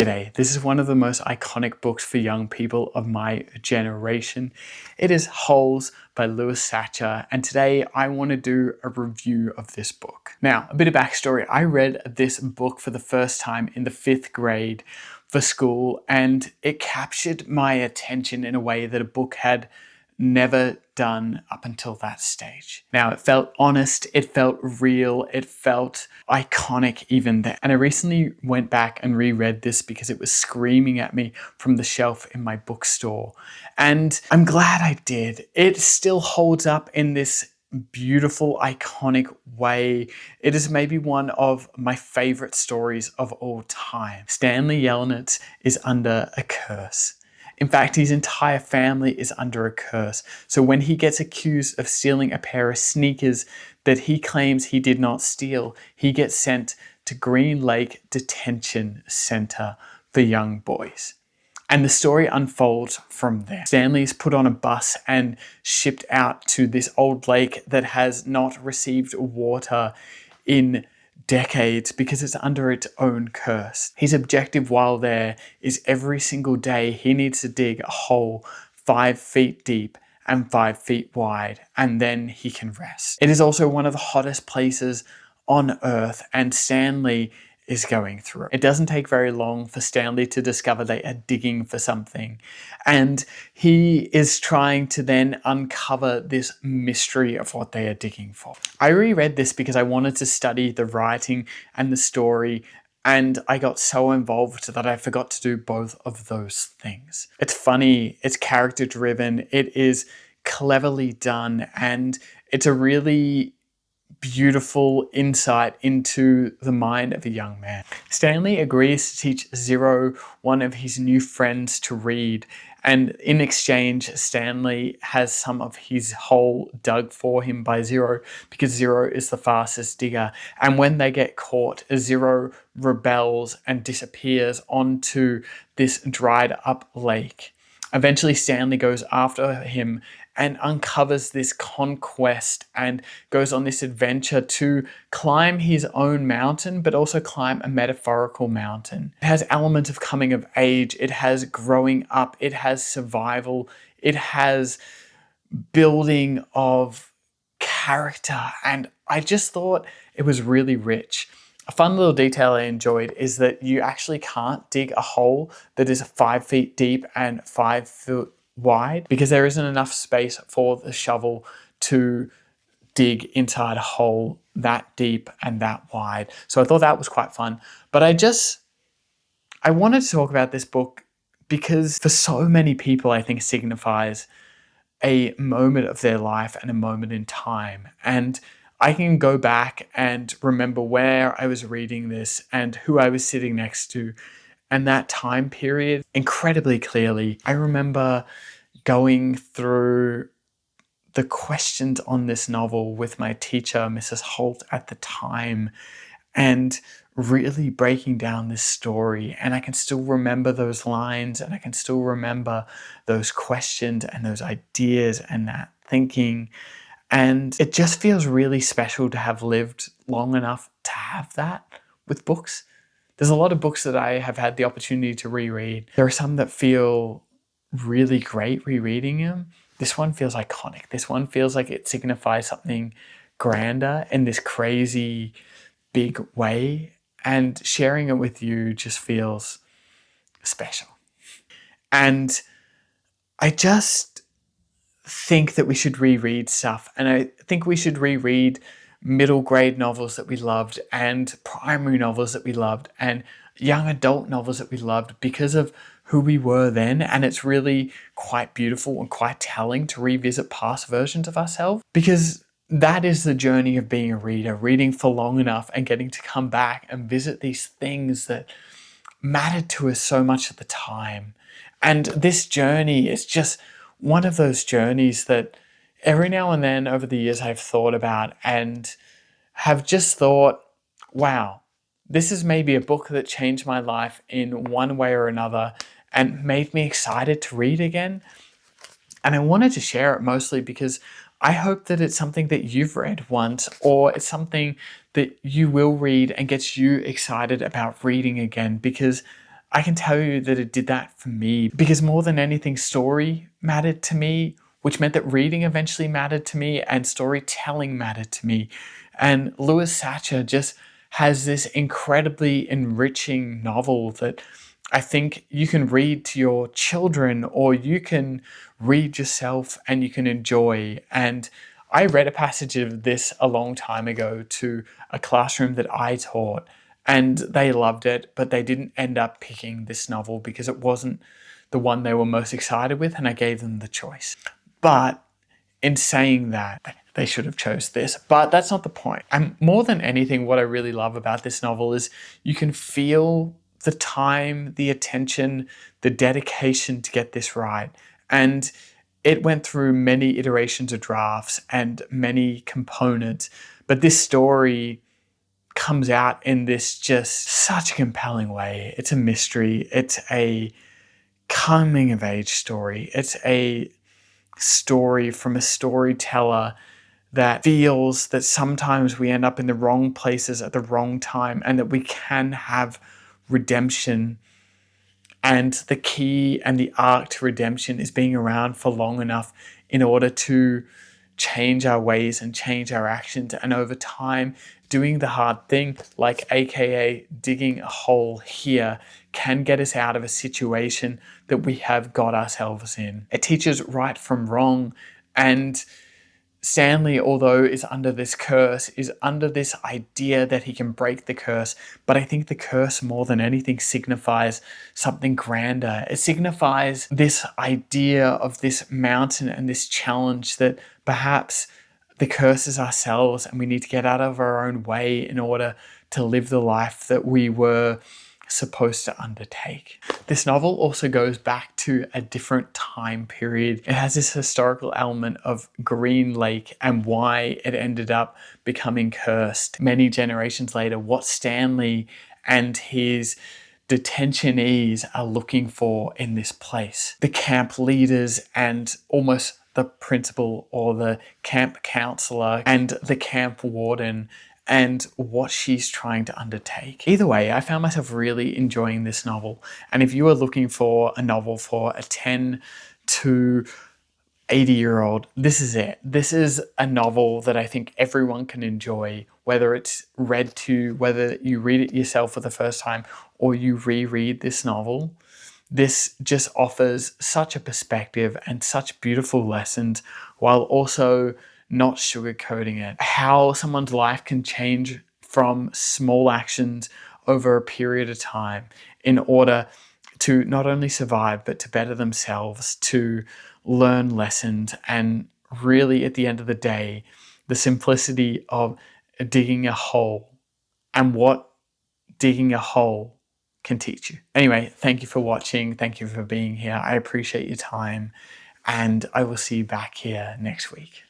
G'day, this is one of the most iconic books for young people of my generation. It is Holes by Louis Sachar, and today I want to do a review of this book. Now, a bit of backstory. I read this book for the first time in the 5th grade for school, and it captured my attention in a way that a book had never done up until that stage. Now, it felt honest, it felt real, it felt iconic even then. And I recently went back and reread this because it was screaming at me from the shelf in my bookstore. And I'm glad I did. It still holds up in this beautiful, iconic way. It is maybe one of my favorite stories of all time. Stanley Yelnats is under a curse. In fact, his entire family is under a curse. So when he gets accused of stealing a pair of sneakers that he claims he did not steal, he gets sent to Green Lake Detention Center for young boys. And the story unfolds from there. Stanley is put on a bus and shipped out to this old lake that has not received water in decades because it's under its own curse. His objective while there is every single day he needs to dig a hole 5 feet deep and 5 feet wide, and then he can rest. It is also one of the hottest places on earth, and Stanley is going through. It doesn't take very long for Stanley to discover they are digging for something, and he is trying to then uncover this mystery of what they are digging for. I reread this because I wanted to study the writing and the story, and I got so involved that I forgot to do both of those things. It's funny, it's character driven, it is cleverly done, and it's a really beautiful insight into the mind of a young man. Stanley agrees to teach Zero, one of his new friends, to read, and in exchange, Stanley has some of his hole dug for him by Zero because Zero is the fastest digger. And when they get caught, Zero rebels and disappears onto this dried up lake. Eventually, Stanley goes after him and uncovers this conquest and goes on this adventure to climb his own mountain, but also climb a metaphorical mountain. It has elements of coming of age, it has growing up, it has survival, it has building of character, and I just thought it was really rich. A fun little detail I enjoyed is that you actually can't dig a hole that is 5 feet deep and 5 feet wide because there isn't enough space for the shovel to dig inside a hole that deep and that wide. So I thought that was quite fun. But I wanted to talk about this book because for so many people, I think it signifies a moment of their life and a moment in time. And I can go back and remember where I was reading this and who I was sitting next to and that time period incredibly clearly. I remember going through the questions on this novel with my teacher, Mrs. Holt, at the time, and really breaking down this story. And I can still remember those lines, and I can still remember those questions and those ideas and that thinking. And it just feels really special to have lived long enough to have that with books. There's a lot of books that I have had the opportunity to reread. There are some that feel really great rereading them. This one feels iconic. This one feels like it signifies something grander in this crazy big way. And sharing it with you just feels special. And I just think that we should reread stuff. And I think we should reread middle grade novels that we loved and primary novels that we loved and young adult novels that we loved because of who we were then. And it's really quite beautiful and quite telling to revisit past versions of ourselves because that is the journey of being a reader, reading for long enough and getting to come back and visit these things that mattered to us so much at the time. And this journey is just one of those journeys that every now and then over the years I've thought about and have just thought, wow, this is maybe a book that changed my life in one way or another and made me excited to read again. And I wanted to share it mostly because I hope that it's something that you've read once, or it's something that you will read and gets you excited about reading again, because I can tell you that it did that for me because more than anything, story mattered to me, which meant that reading eventually mattered to me and storytelling mattered to me. And Louis Sachar just has this incredibly enriching novel that I think you can read to your children or you can read yourself and you can enjoy. And I read a passage of this a long time ago to a classroom that I taught, and they loved it, but they didn't end up picking this novel because it wasn't the one they were most excited with, and I gave them the choice. But in saying that, they should have chose this, but that's not the point. And more than anything, what I really love about this novel is you can feel the time, the attention, the dedication to get this right. And it went through many iterations of drafts and many components, but this story comes out in this just such a compelling way. It's a mystery. It's a coming of age story. It's a story from a storyteller that feels that sometimes we end up in the wrong places at the wrong time and that we can have redemption. And the key and the arc to redemption is being around for long enough in order to change our ways and change our actions. And over time, doing the hard thing, like AKA digging a hole here, can get us out of a situation that we have got ourselves in. It teaches right from wrong. And Stanley, although is under this curse, is under this idea that he can break the curse. But I think the curse more than anything signifies something grander. It signifies this idea of this mountain and this challenge that perhaps the curse is ourselves and we need to get out of our own way in order to live the life that we were supposed to undertake. This novel also goes back to a different time period. It has this historical element of Green Lake and why it ended up becoming cursed many generations later, what Stanley and his detentionees are looking for in this place. The camp leaders and almost the principal or the camp counselor and the camp warden and what she's trying to undertake. Either way, I found myself really enjoying this novel. And if you are looking for a novel for a 10 to 80-year-old, this is it. This is a novel that I think everyone can enjoy, whether it's read to, whether you read it yourself for the first time or you reread this novel. This just offers such a perspective and such beautiful lessons while also not sugarcoating it. How someone's life can change from small actions over a period of time in order to not only survive, but to better themselves, to learn lessons, and really at the end of the day, the simplicity of digging a hole and what digging a hole can teach you. Anyway, thank you for watching. Thank you for being here. I appreciate your time, and I will see you back here next week.